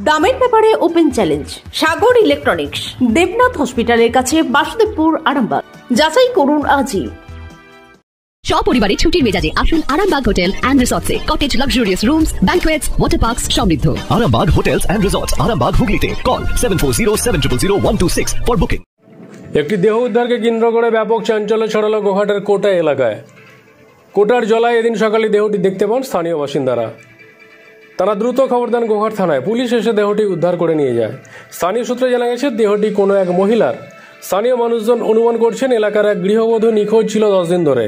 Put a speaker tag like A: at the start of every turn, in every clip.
A: দামের ব্যাপারে open challenge সাগর electronics, Debnath হসপিটালের কাছে, বাসুদেবপুর, আরামবাগ। যাচাই করুন আজই।
B: সপরিবারে ছুটির মেজাজে আসুন আরামবাগ হোটেল অ্যান্ড রিসর্টসে। Cottage, luxurious rooms, banquets, water parks সমৃদ্ধ।
C: Arambagh hotels and resorts, Arambagh হুগলিতে। Call 7407000126 for booking.
D: একটি দেহ উদ্ধারকে কেন্দ্র করে ব্যাপক চাঞ্চল্য ছড়ালো গোঘাটের কোটা এলাকায়। কোটার জলায় এদিন সকালে দেহটি দেখতে পান স্থানীয় বাসিন্দারা। তারা দ্রুত খবর দেন গোঘাট থানায়। পুলিশ এসে দেহটি উদ্ধার করে নিয়ে যায়। স্থানীয় সূত্রে জানা গেছে দেহটি কোনো এক মহিলার। স্থানীয় মানুষজন অনুমান করছেন এলাকার এক গৃহবধূ নিখোঁজ ছিল 10 দিন ধরে,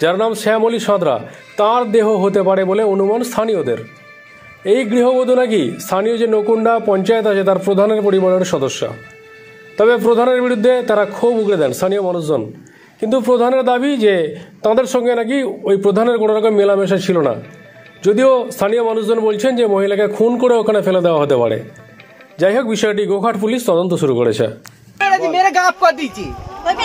D: যার নাম শ্যামলী সাঁতরা। তার দেহ হতে পারে বলে অনুমান স্থানীয়দের। এই গৃহবধূ নাকি স্থানীয় যে নকুণ্ডা পঞ্চায়েত আছে তার প্রধানের পরিবারের সদস্য। তবে প্রধানের বিরুদ্ধে তারা ক্ষোভ উগড়ে দেন স্থানীয় মানুষজন। কিন্তু প্রধানের দাবি যে তাদের সঙ্গে নাকি ওই প্রধানের কোনো রকম মেলামেশা ছিল না। যদিও স্থানীয় মানুষজন বলছেন যে মহিলাকে খুন করে ওখানে ফেলে দেওয়া হতে পারে। যাই হোক, বিষয়টি গোঘাট পুলিশ তদন্ত শুরু করেছে।
E: मेरे गाफ कर दीजिए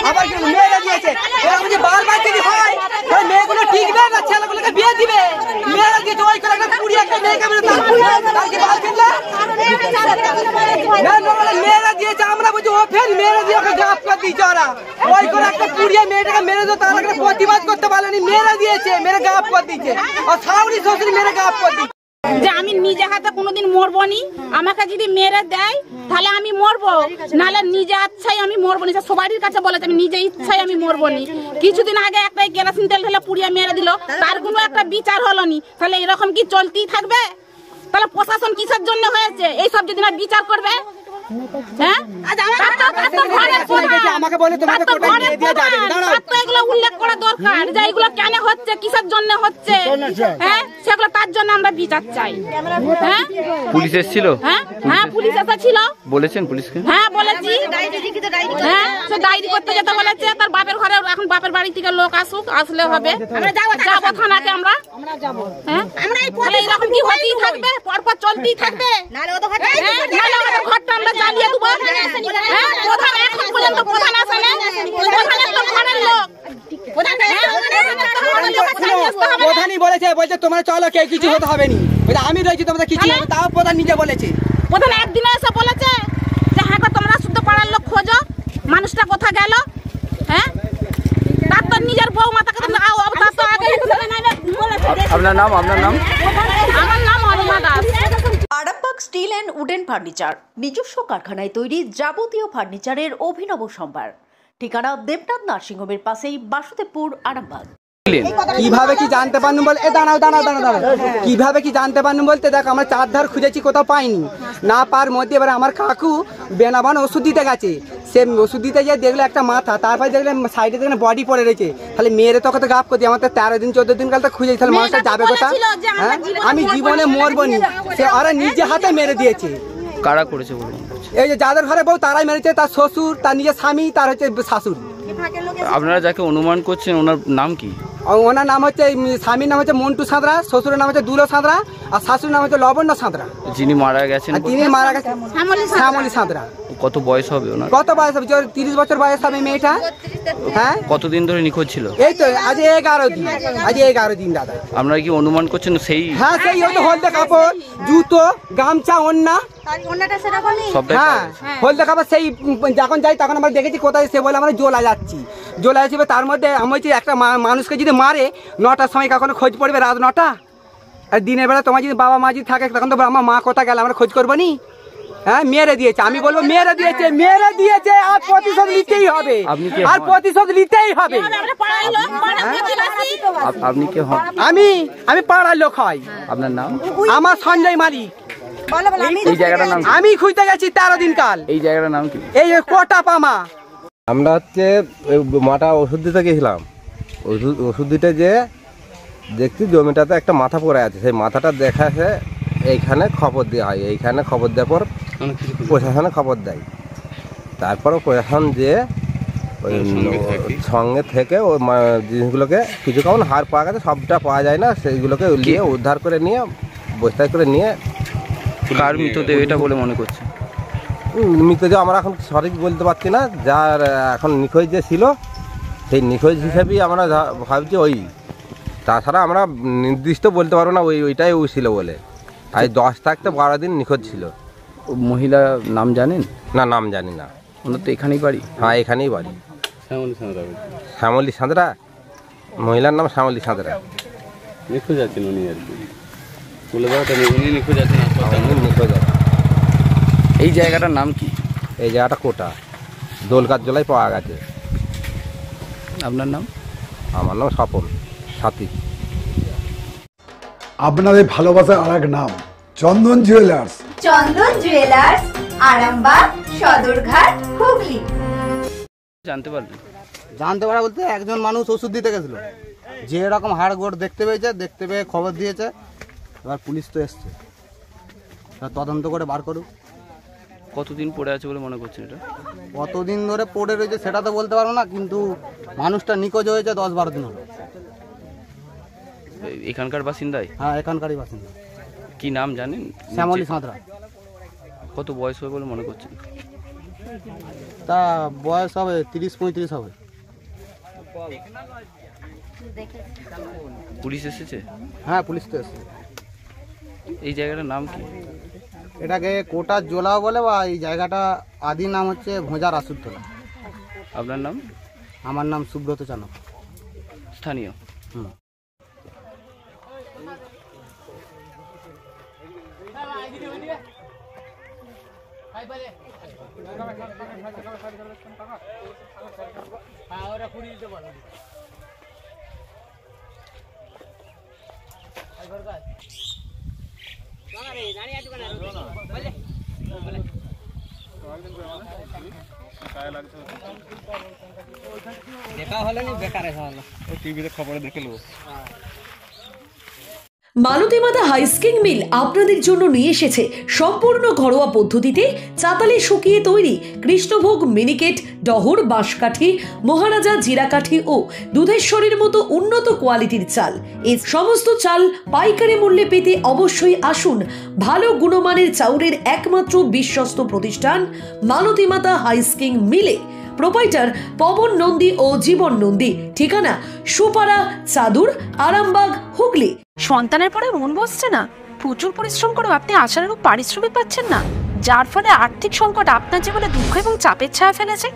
E: আবার কি মেয়েরা দিয়েছে এরা মুঝে বারবার যদি হয় তাহলে মেয়েগুলো ঠিক না না ছেলেগুলোকে বিয়ে দিবে। মেয়েরা দিয়ে ওই করে একটা পুরি একটা মেয়েকে মেরে তার কি বাল কিনলা না না মেয়েরা দিয়েছে আমরা বুঝি ও ফের মেয়েরা দিয়ে ওকে গাফ করে দিয়েছে। ওরা ওই করে একটা পুরিয়া মেয়েটাকে মেরে তো তার একটা প্রতিবাদ করতে পারেনি। মেয়েরা দিয়েছে মেরে গাফ করে দিয়েছে আর শাশুড়ি শ্বশুর মেরে গাফ করে দিয়েছে
F: যে আমি নিজে হাতে কোনোদিন মরবো নি। আমাকে যদি মেরে দেয় তাহলে আমি মরবো, নাহলে নিজে ইচ্ছাই আমি মরবো নি। সবারই কাছে বলেছে আমি নিজে ইচ্ছাই আমি মরবো নি। কিছুদিন আগে একটা কেরোসিন তেল ঢেলে পুড়িয়ে মেরে দিল, তার কোনো একটা বিচার হলো নি। তাহলে এরকম কি চলতেই থাকবে? তাহলে প্রশাসন কিসের জন্য হয়েছে? এইসব যদি না বিচার করবে, উল্লেখ করা দরকার যে এগুলো কেন হচ্ছে, কিসের জন্য হচ্ছে, সেগুলো তার জন্য আমরা বিচার চাই।
G: পুলিশ এসেছিল?
F: হ্যাঁ পুলিশ এসেছিল।
G: বলেছেন পুলিশকে?
F: হ্যাঁ বলেছি। হ্যাঁ সে ডায়েরি করতে যেতে বলেছে। তার বাপের ঘরে এখন বাপের বাড়ি থেকে লোক আসুক, আসলে হবে। যাবো থানাতে আমরা। হ্যাঁ এরকম কি হতেই থাকবে, পরপর চলতেই থাকবে, ঘরটা আমরা জ্বালিয়ে দেবো। প্রধান এখন পর্যন্ত প্রধান আসে না, প্রধানের তো ঘরের লোক।
E: প্রধানই বলেছে বলছে তোমার চলো কেউ কিছু হতে হবে নি, আমি রয়েছি তোমাদের কিছু হবে। তাও প্রধান নিজে বলেছে।
F: প্রধান একদিনে এসে বলেছে যে হ্যাঁ তোমরা শুদ্ধ পাড়ার লোক খোঁজো, মানুষটা কোথা গেল। হ্যাঁ তার তো নিজের বউ মাতাকে
G: আপনার নাম? আপনার নাম?
F: আমার নাম Aruna Das.
A: Arambagh steel and wooden furniture, নিজস্ব কারখানায় তৈরি যাবতীয় ফার্নিচারের অভিনব সম্ভার। ঠিকানা দেবনাথ নার্সিংহোমের পাশেই, বাসুদেবপুর, আরামবাগ।
E: কিভাবে কি জানতে পারলুম বল, দাঁড়াও দাঁড়াও দাঁড়াও দাঁড়াও, কিভাবে কি জানতে পারলুম বলতে দেখ আমরা চারধার খুঁজেছি, কোথাও পাইনি। না পার মধ্যে এবার আমার কাকু বেনাবান ওষুধ দিতে গেছে। সে ওষুধ দিতে গিয়ে দেখলো একটা মাথা, তারপরে দেখলে সাইডে দেখলে বডি পড়ে রয়েছে। তাহলে মেয়েরে তখন তো গাফ করছি, আমার তো 13 দিন 14 দিন কাল তো খুঁজেছি। তাহলে মানুষটা যাবে কোথা? হ্যাঁ আমি জীবনে মরবো নি। সে ওরা নিজে হাতে মেরে দিয়েছে।
G: কারা করেছে বলুন?
E: এই যে যাদের ঘরে বউ তারাই মেরেছে, তার শ্বশুর, তার নিজের স্বামী, তার হচ্ছে শাশুড়।
G: আপনারা যাকে অনুমান করছেন ওনার নাম কি?
E: ওনার নাম হচ্ছে, স্বামীর নাম হচ্ছে মন্টু সাঁতরা, শ্বশুরের নাম হচ্ছে দুলো সাঁতরা, আর শাশুড়ির নাম হচ্ছে লবণ্য সাঁতরা।
G: যিনি মারা গেছেন?
E: তিনি মারা গেছেন শ্যামলী সাঁতরা।
G: কত বয়স হবে ওনার?
E: কত বয়স হবে? 30 বছর বয়স হবে মেয়েটা। হ্যাঁ
G: কতদিন ধরে নিখোঁজ ছিল?
E: এই তো আজ 11 দিন, আজ 11 দিন দাদা।
G: আপনারা কি অনুমান করছেন সেই?
E: হ্যাঁ সেই হয়তো হলদে কাপড়, জুতো, গামছা, ওন্না, হ্যাঁ হলদে কাপড়। সেই যখন যাই তখন আমরা দেখেছি কোথায়, সে বলে আমরা জোলা যাচ্ছি, জোলা যাচ্ছি। তার মধ্যে আমি হচ্ছে একটা মানুষকে যদি মারে 9টার সময় কখনো খোঁজ পড়বে, রাত 9টা। আর দিনের বেলা তোমার যদি বাবা মা যদি থাকে তখন তো আমার মা কোথা গেল আমরা খোঁজ করবো নি। হ্যাঁ মেরে দিয়েছে, আমি বলবো মেরে দিয়েছে, মেরে দিয়েছে, আর প্রতিশোধ নিতেই হবে, আর প্রতিশোধ নিতেই হবে।
G: আপনি কে হন?
E: আমি পাড়ার লোক হয়।
G: আপনার নাম?
E: আমার সঞ্জয় মালিক।
G: এই জায়গাটার নাম?
E: আমি খুঁজতে গেছি 13 দিন কাল।
G: এই জায়গাটার নাম কি?
E: এই কোটা পামা।
H: আমরা হচ্ছে মাটা ওষুধ দিতে গেছিলাম। ওষুধ দিতে যে দেখছি জমিটাতে একটা মাথা পড়ে আছে। সেই মাথাটা দেখা আছে, এইখানে খবর দেওয়া হয়। এইখানে খবর দেওয়ার পর প্রশাসনে খবর দেয়। তারপরও প্রশাসন যে ওই সঙ্গে থেকে ওই জিনিসগুলোকে কিছু কেমন হাড় পাওয়া গেছে, সবটা পাওয়া যায় না, সেইগুলোকে নিয়ে উদ্ধার করে নিয়ে বস্তায় করে নিয়ে।
G: কার মৃতদেহ এটা বলে মনে করছে?
H: মৃতদেহ আমরা এখন সঠিক বলতে পারছি না। যার এখন নিখোঁজ যে ছিল সেই নিখোঁজ হিসেবেই আমরা ভাবছি ওই। তাছাড়া আমরা নির্দিষ্ট বলতে পারবো না ওইটাই ও ছিল বলে। আর 10 থেকে 12 দিন নিখোঁজ ছিল।
G: মহিলা নাম জানেন?
H: না, নাম জানি না।
G: ওনার তো এখানেই বাড়ি?
H: হ্যাঁ, এখানেই বাড়ি। শ্যামলী সাঁতরা, মহিলার নাম শ্যামলী সাঁতরা।
I: নিখোঁজ আছেন উনি আর কি, বলে দেওয়াটা উনি নিখোঁজ আছেন।
H: নিখোঁজ আছে।
G: এই জায়গাটার নাম কি?
H: এই জায়গাটা কোটা, দোলকার জলায় পাওয়া গেছে।
G: আপনার নাম?
H: আমার নাম স্বপন সাথী।
J: আপনাদের ভালোবাসার আর এক নাম চন্দন জুয়েলার্স।
K: চন্দন জুয়েলার্স, আরামবাগ, সদরঘাট, হুগলি।
G: জানতে পারলেন?
L: জানতে পারা বলতে একজন মানুষ ওষুধ দিতে গেছিল, যে এরকম হাড় গোড় দেখতে পেয়েছে, দেখতে পেয়ে খবর দিয়েছে। এবার পুলিশ তো এসছে, তদন্ত করে বার করুক।
G: কতদিন পড়ে আছে বলে মনে করছেন এটা?
L: কতদিন ধরে পড়ে রয়েছে সেটা তো বলতে পারবো না, কিন্তু মানুষটা নিখোঁজ হয়েছে 10-12 দিন হলো।
G: এখানকার বাসিন্দাই?
L: হ্যাঁ, এখানকারই বাসিন্দা।
G: কি নাম জানেন?
L: শ্যামলী সাঁতরা।
G: কত বয়স হবে বলে মনে করছেন?
L: তা বয়স হবে 30-35 হবে।
G: পুলিশ এসেছে?
L: হ্যাঁ, পুলিশ তো এসেছে।
G: এই জায়গাটার নাম কি?
L: এটাকে কোটার জোলা বলে, বা এই জায়গাটা আদি নাম হচ্ছে ভোজার আসুরতলা।
G: আপনার নাম?
L: আমার নাম সুব্রত চানক।
G: স্থানীয়?
L: হুম।
E: দেখা হলো না, বেকার হলো,
I: টিভিতে খবরে দেখে নেবো।
B: মালতী মাতা হাইস্কিং মিল আপনাদের জন্য নিয়ে এসেছে সম্পূর্ণ ঘরোয়া পদ্ধতিতে চাতালে শুকিয়ে তৈরি কৃষ্ণভোগ মিনিকেট, ডহর, বাঁশকাঠি, মহারাজা জিরাকাঠি ও দুধেশ্বরীর মতো উন্নত কোয়ালিটির চাল। এই সমস্ত চাল পাইকারি মূল্যে পেতে অবশ্যই আসুন ভালো গুণমানের চাউলের একমাত্র বিশ্বস্ত প্রতিষ্ঠান মালতী মাতা হাইস্কিং মিলে। প্রোপাইটার পবন নন্দী ও জীবন নন্দী। ঠিকানা সুপারা, চাদুর, আরামবাগ, হুগলি।
M: সন্তানের পরে মন বসছে না, প্রচুর পরিশ্রম করেও আপনি আশানুরূপ পারিশ্রমিক পাচ্ছেন না, যার ফলে আর্থিক সংকট আপনার জীবনে দুঃখ এবং চাপের ছায়া ফেলেছে।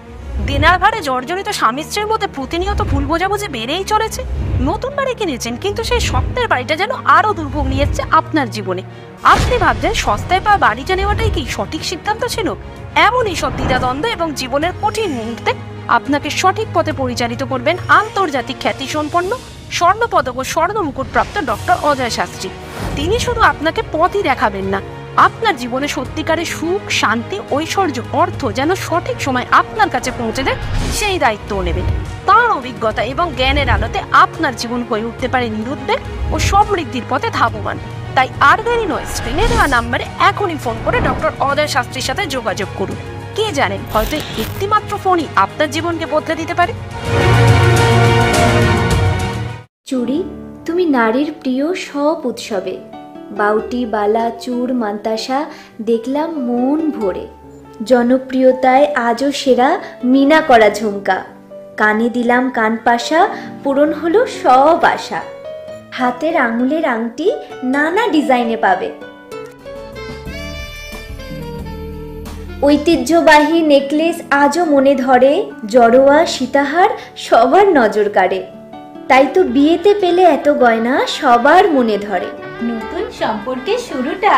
M: দেনার ভারে জর্জরিত স্বামী স্ত্রীর মধ্যে প্রতিনিয়ত ভুল বোঝাবুঝি বেড়েই চলেছে। নতুন বাড়ি কিনেছেন, কিন্তু সেই স্বপ্নের বাড়িটা যেন আরো দুর্ভোগ নিয়ে এসেছে আপনার জীবনে। আপনি ভাবছেন সস্তায় পাওয়া বাড়িটা নেওয়াটাই কি সঠিক সিদ্ধান্ত ছিল? এমনই সব দ্বিধাদ্বন্দ্ব এবং জীবনের কঠিন মুহূর্তে আপনাকে সঠিক পথে পরিচালিত করবেন আন্তর্জাতিক খ্যাতিসম্পন্ন স্বর্ণপদক ও স্বর্ণ মুকুট প্রাপ্ত ডক্টর অজয় শাস্ত্রী। তিনি শুধু আপনাকে পথই দেখাবেন না, আপনার জীবনে সত্যিকারের সুখ, শান্তি, ঐশ্বর্য, অর্থ যেন সঠিক সময় আপনার কাছে পৌঁছে দেয় সেই দায়িত্বও নেবেন। তাঁর অভিজ্ঞতা এবং জ্ঞানের আলোতে আপনার জীবন হয়ে উঠতে পারে নিরুদ্বেগ ও সমৃদ্ধির পথে ধাবমান। তাই আর দেরি নয়, স্ক্রিনে দেওয়া নাম্বারে এখনই ফোন করে ডক্টর অজয় শাস্ত্রীর সাথে যোগাযোগ করুন। কে জানেন, হয়তো একটিমাত্র ফোনই আপনার জীবনকে বদলে দিতে পারে।
K: চুড়ি, তুমি নারীর প্রিয় সব উৎসবে। বাউটি, বালা, চূড়, মান্তাসা দেখলাম মন ভরে। জনপ্রিয়তায় আজও সেরা মিনা করা ঝুমকা। কানে দিলাম কানপাশা, পূরণ হলো সব আশা। হাতের আঙুলের আংটি নানা ডিজাইনে পাবে। ঐতিহ্যবাহী নেকলেস আজও মনে ধরে। জড়োয়া, সীতাহার সবার নজর কাড়ে। তাই তো বিয়েতে পেলে এত গয়না সবার মনে ধরে। নতুন সম্পর্কের শুরুটা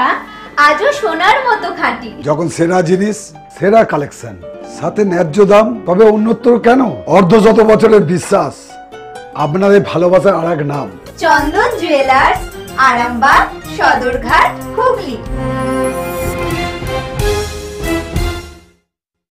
K: আজও সোনার মতো খাঁটি।
J: যখন সেরা জিনিস, সেরা কালেকশন, সাথে ন্যায্য দাম, তবে উন্নতর কেন? অর্ধশত বছরের বিশ্বাস, আপনাদের ভালোবাসার আর এক নাম
K: চন্দন জুয়েলার্স, আরামবাগ, সদরঘাট।